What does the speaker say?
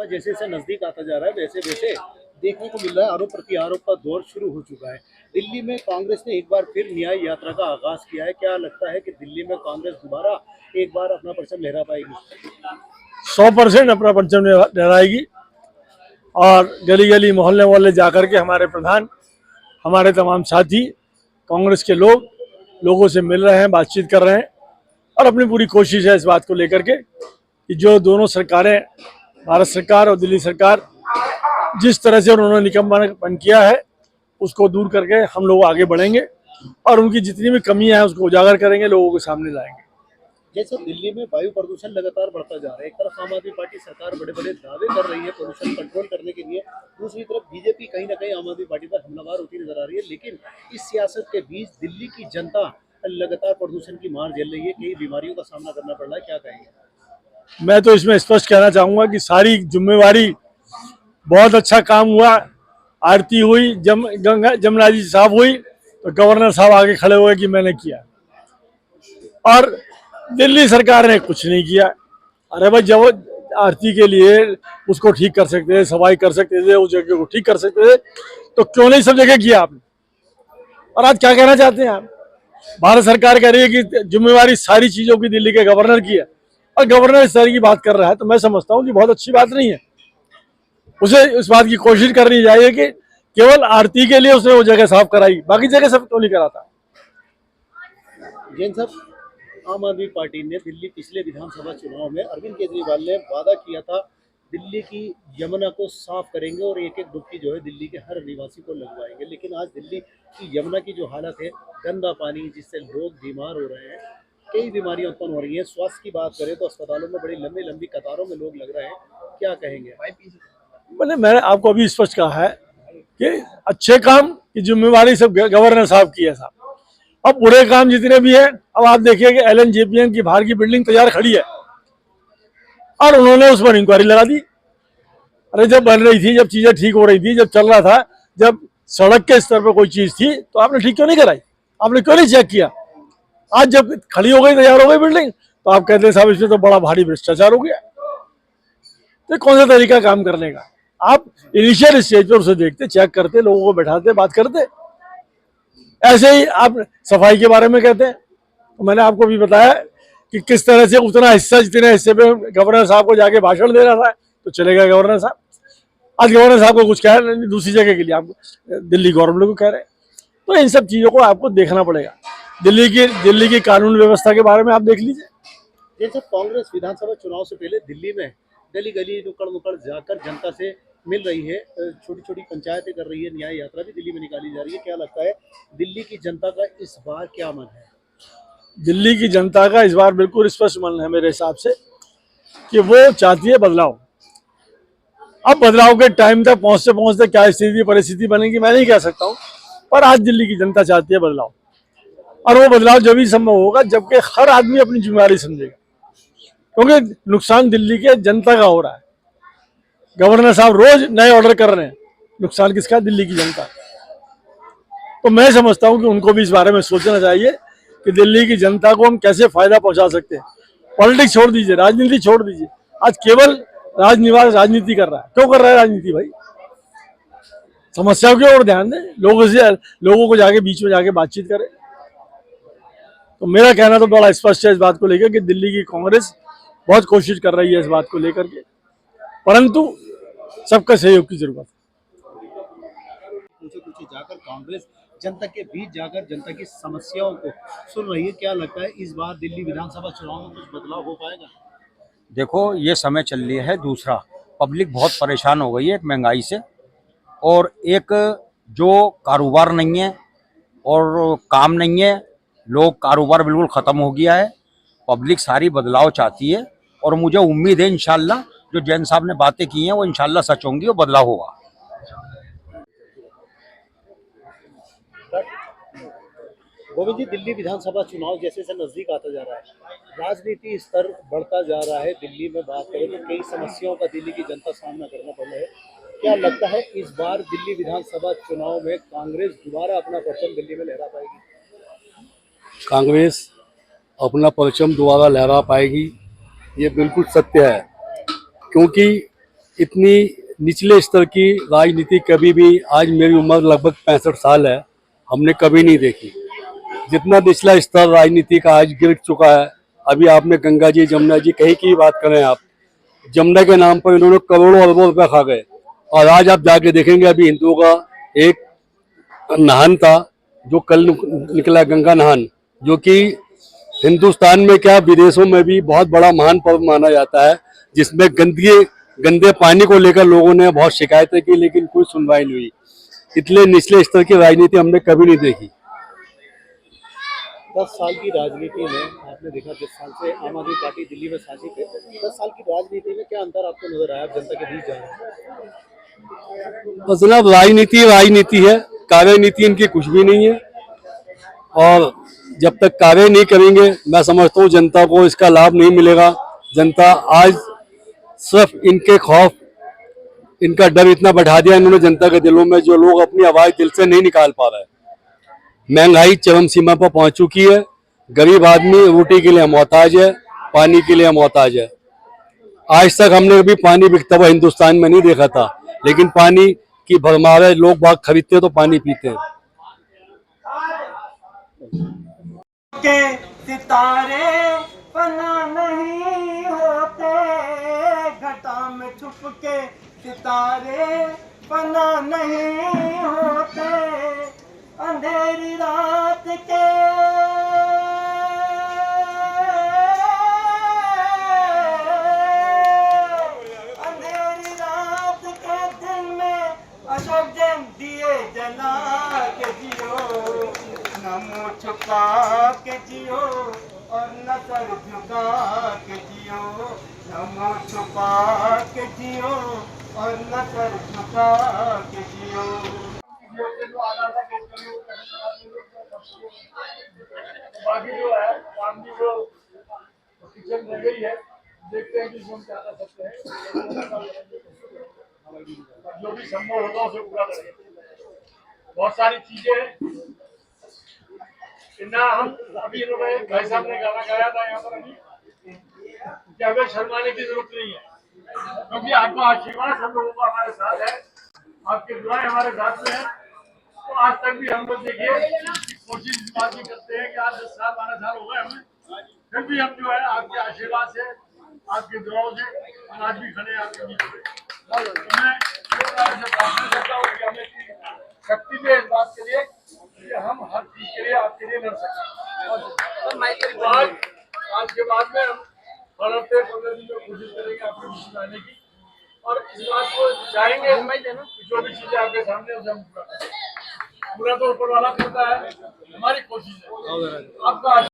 लोकसभा जैसे जैसे नजदीक आता जा रहा है वैसे वैसे देखने को मिल रहा है आरोप प्रत्यारोप का दौर शुरू हो चुका है। दिल्ली में कांग्रेस ने एक बार फिर न्याय यात्रा का आगाज किया है। क्या लगता है कि दिल्ली में कांग्रेस दोबारा एक बार अपना परचम लहरा पाएगी? 100% अपना परचम लहराएगी और गली गली मोहल्ले मोहल्ले जाकर के हमारे प्रधान, हमारे तमाम साथी, कांग्रेस के लोगों से मिल रहे हैं, बातचीत कर रहे हैं और अपनी पूरी कोशिश है इस बात को लेकर के कि जो दोनों सरकारें, भारत सरकार और दिल्ली सरकार, जिस तरह से उन्होंने निकम्मापन किया है उसको दूर करके हम लोग आगे बढ़ेंगे और उनकी जितनी भी कमियां हैं उसको उजागर करेंगे, लोगों के सामने लाएंगे। जैसे दिल्ली में वायु प्रदूषण लगातार बढ़ता जा रहा है, एक तरफ आम आदमी पार्टी सरकार बड़े बड़े दावे कर रही है प्रदूषण कंट्रोल करने के लिए, दूसरी तरफ बीजेपी कहीं ना कहीं आम आदमी पार्टी पर हमलावर होती नजर आ रही है। लेकिन इस सियासत के बीच दिल्ली की जनता लगातार प्रदूषण की मार झेल रही है, कई बीमारियों का सामना करना पड़ रहा है। क्या कहेंगे? मैं तो इसमें स्पष्ट कहना चाहूंगा कि सारी जिम्मेवारी, बहुत अच्छा काम हुआ, आरती हुई, जमुना जी साफ हुई तो गवर्नर साहब आगे खड़े हुए कि मैंने किया, और दिल्ली सरकार ने कुछ नहीं किया। अरे भाई, जब आरती के लिए उसको ठीक कर सकते थे, सफाई कर सकते थे, उस जगह को ठीक कर सकते थे, तो क्यों नहीं सब जगह किया आपने? और आज क्या कहना चाहते हैं आप? भारत सरकार कह रही है कि जिम्मेवारी सारी चीजों की दिल्ली के गवर्नर की है और गवर्नर इस तरह की बात कर रहा है, तो मैं समझता हूँ कि बहुत अच्छी बात नहीं है। उसे इस बात की कोशिश करनी चाहिए कि केवल आरती के लिए उसने वो जगह साफ कराई, बाकी जगह सब क्यों नहीं कराता? जैन साहब, आम आदमी पार्टी ने दिल्ली पिछले विधानसभा चुनाव में अरविंद केजरीवाल ने वादा किया था दिल्ली की यमुना को साफ करेंगे और एक एक डुबकी जो है दिल्ली के हर निवासी को लगवाएंगे। लेकिन आज दिल्ली की यमुना की जो हालत है, गंदा पानी जिससे लोग बीमार हो रहे हैं, कई बीमारियां उत्पन्न हो रही हैं। स्वास्थ्य की बात करें तो अस्पतालों में बड़ी लंबी लंबी कतारों में लोग लग रहे हैं। क्या कहेंगे? मैंने आपको अभी स्पष्ट कहा है कि अच्छे काम की जिम्मेवारी सब गवर्नर साहब की है साहब। अब बुरे काम जितने भी हैं, अब आप देखिए कि LNJPN की बाहर की बिल्डिंग तैयार खड़ी है और उन्होंने उस पर इंक्वायरी लगा दी। अरे जब बन रही थी, जब चीजें ठीक हो रही थी, जब चल रहा था, जब सड़क के स्तर पर कोई चीज थी तो आपने ठीक क्यों नहीं कराई? आपने क्यों नहीं चेक किया? आज जब खड़ी हो गई, तैयार हो गई बिल्डिंग, तो आप कहते हैं साहब इसमें तो बड़ा भारी भ्रष्टाचार हो गया। तो कौन सा तरीका काम करने का? आप इनिशियल स्टेज पर उसे देखते, चेक करते, लोगों को बैठाते, बात करते। ऐसे ही आप सफाई के बारे में कहते हैं, तो मैंने आपको भी बताया कि किस तरह से उतना हिस्सा, जितने हिस्से पे गवर्नर साहब को जाके भाषण दे रहा था तो चलेगा गवर्नर साहब। आज गवर्नर साहब को कुछ कह रहे हैं, दूसरी जगह के लिए आपको दिल्ली गवर्नमेंट को कह रहे हैं। तो इन सब चीजों को आपको देखना पड़ेगा। दिल्ली की कानून व्यवस्था के बारे में आप देख लीजिए। जैसे कांग्रेस विधानसभा चुनाव से पहले दिल्ली में गली गली नुक्कड़ नुक्कड़ जाकर जनता से मिल रही है, छोटी छोटी पंचायतें कर रही है, न्याय यात्रा भी दिल्ली में निकाली जा रही है। क्या लगता है दिल्ली की जनता का इस बार क्या मन है? दिल्ली की जनता का इस बार बिल्कुल स्पष्ट मन है मेरे हिसाब से कि वो चाहती है बदलाव। अब बदलाव के टाइम तक पहुंचते पहुंचते क्या स्थिति परिस्थिति बनेगी मैं नहीं कह सकता हूं, पर आज दिल्ली की जनता चाहती है बदलाव, और वो बदलाव जब ही संभव होगा जबकि हर आदमी अपनी जिम्मेदारी समझेगा। क्योंकि नुकसान दिल्ली के जनता का हो रहा है। गवर्नर साहब रोज नए ऑर्डर कर रहे हैं, नुकसान किसका? दिल्ली की जनता। तो मैं समझता हूं कि उनको भी इस बारे में सोचना चाहिए कि दिल्ली की जनता को हम कैसे फायदा पहुंचा सकते हैं। पॉलिटिक्स छोड़ दीजिए, राजनीति छोड़ दीजिए। आज केवल राजनिवास राजनीति कर रहा है। क्यों कर रहा है राजनीति भाई? समस्याओं की ओर ध्यान दें, लोगों को जाके बीच में जाके बातचीत करें। तो मेरा कहना तो बड़ा स्पष्ट है इस बात को लेकर कि दिल्ली की कांग्रेस बहुत कोशिश कर रही है इस बात को लेकर के, परंतु सबका सहयोग की जरूरत है। पूछे जाकर कांग्रेस जनता के बीच जाकर जनता की समस्याओं को सुन रही है। क्या लगता है इस बार दिल्ली विधानसभा चुनाव में कुछ बदलाव हो पाएगा? देखो, ये समय चल रही है दूसरा, पब्लिक बहुत परेशान हो गई है एक महंगाई से, और एक जो कारोबार नहीं है और काम नहीं है, लोग कारोबार बिल्कुल ख़त्म हो गया है। पब्लिक सारी बदलाव चाहती है और मुझे उम्मीद है इंशाल्लाह जो जैन साहब ने बातें की हैं वो इंशाल्लाह सच होंगी और बदलाव होगा। गोविंद जी, दिल्ली विधानसभा चुनाव जैसे से नजदीक आता जा रहा है, राजनीति स्तर बढ़ता जा रहा है। दिल्ली में बात करें तो कई समस्याओं का दिल्ली की जनता सामना करना पड़ रहा है। क्या लगता है इस बार दिल्ली विधानसभा चुनाव में कांग्रेस दोबारा अपना परचम दिल्ली में लहरा पाएगी? कांग्रेस अपना परचम दोबारा लहरा पाएगी, ये बिल्कुल सत्य है। क्योंकि इतनी निचले स्तर की राजनीति कभी भी, आज मेरी उम्र लगभग 65 साल है, हमने कभी नहीं देखी। जितना निचला स्तर राजनीति का आज गिर चुका है। अभी आपने गंगा जी, जमुना जी, कहीं की बात करें आप, जमुना के नाम पर इन्होंने करोड़ों अरबों रुपए खा गए। और आज आप जाके देखेंगे, अभी हिंदुओं का एक नहान था जो कल निकला, गंगा नहान, जो कि हिंदुस्तान में क्या विदेशों में भी बहुत बड़ा महान पर्व माना जाता है, जिसमें गंदे पानी को लेकर लोगों ने बहुत शिकायतें की, लेकिन कोई सुनवाई नहीं हुई। इतने निचले स्तर की राजनीति हमने कभी नहीं देखी। 10 साल की राजनीति में आपने देखा, 10 साल से आम आदमी पार्टी दिल्ली में शासित है। 10 साल की राजनीति में क्या अंतर आपको नजर आया? आप जनता के बीच जा रहे हैं। बस जनाब, राजनीति है, कार्यनीति इनकी कुछ भी नहीं है। और जब तक कार्य नहीं करेंगे, मैं समझता हूँ जनता को इसका लाभ नहीं मिलेगा। जनता आज सिर्फ इनके खौफ, इनका डर इतना बढ़ा दिया इन्होंने जनता के दिलों में, जो लोग अपनी आवाज दिल से नहीं निकाल पा रहे हैं। महंगाई चरम सीमा पर पहुंच चुकी है। गरीब आदमी रोटी के लिए मोहताज है, पानी के लिए मोहताज है। आज तक हमने कभी पानी बिकता हुआ हिंदुस्तान में नहीं देखा था, लेकिन पानी की भरमार है, लोग बाग खरीदते हैं तो पानी पीते हैं। के सितारे फना नहीं होते, घटा में छुप के सितारे फना नहीं होते, अंधेरी रात के दिन में अशोक जैन दिए जला के जियो, न मुँह छुपा के जियो और न सर झुका के जियो, न मुँह छुपा के जियो और न सर झुका के जियो। बाकी जो है फैमिली जो किचन रह गई है, देखते हैं कि हम क्या कर सकते हैं। जो भी संभव होगा उसे पूरा करेंगे। बहुत सारी चीजें ना, हम अभी इन्होंने भाई साहब ने गाना गाया था यहाँ पर अभी, कि हमें शर्माने की जरूरत नहीं है, क्योंकि आपका आशीर्वाद हम लोगों का हमारे साथ है, आपके दुआएं हमारे साथ में है। तो आज तक भी हम लोग देखिए कोशिश इस बात की करते हैं कि आज 10 साल 12 साल हो गए हमें, फिर भी हम जो है आपके आशीर्वाद से, आपके दुआओं से हम आज भी खड़े हैं आपके बीच में। तो मैं प्रार्थना करता हूँ कि हमें शक्ति दे इस बात के लिए कि हम हर चीज के लिए आपके लिए लड़ सकें। आज के बाद में हम 15 दिन में कोशिश करेंगे आपके बीच में आने की, और इस बात को चाहेंगे कि जो भी चीजें आपके सामने उसे हम पूरा तो ऊपर वाला करता है, हमारी कोशिश है आपका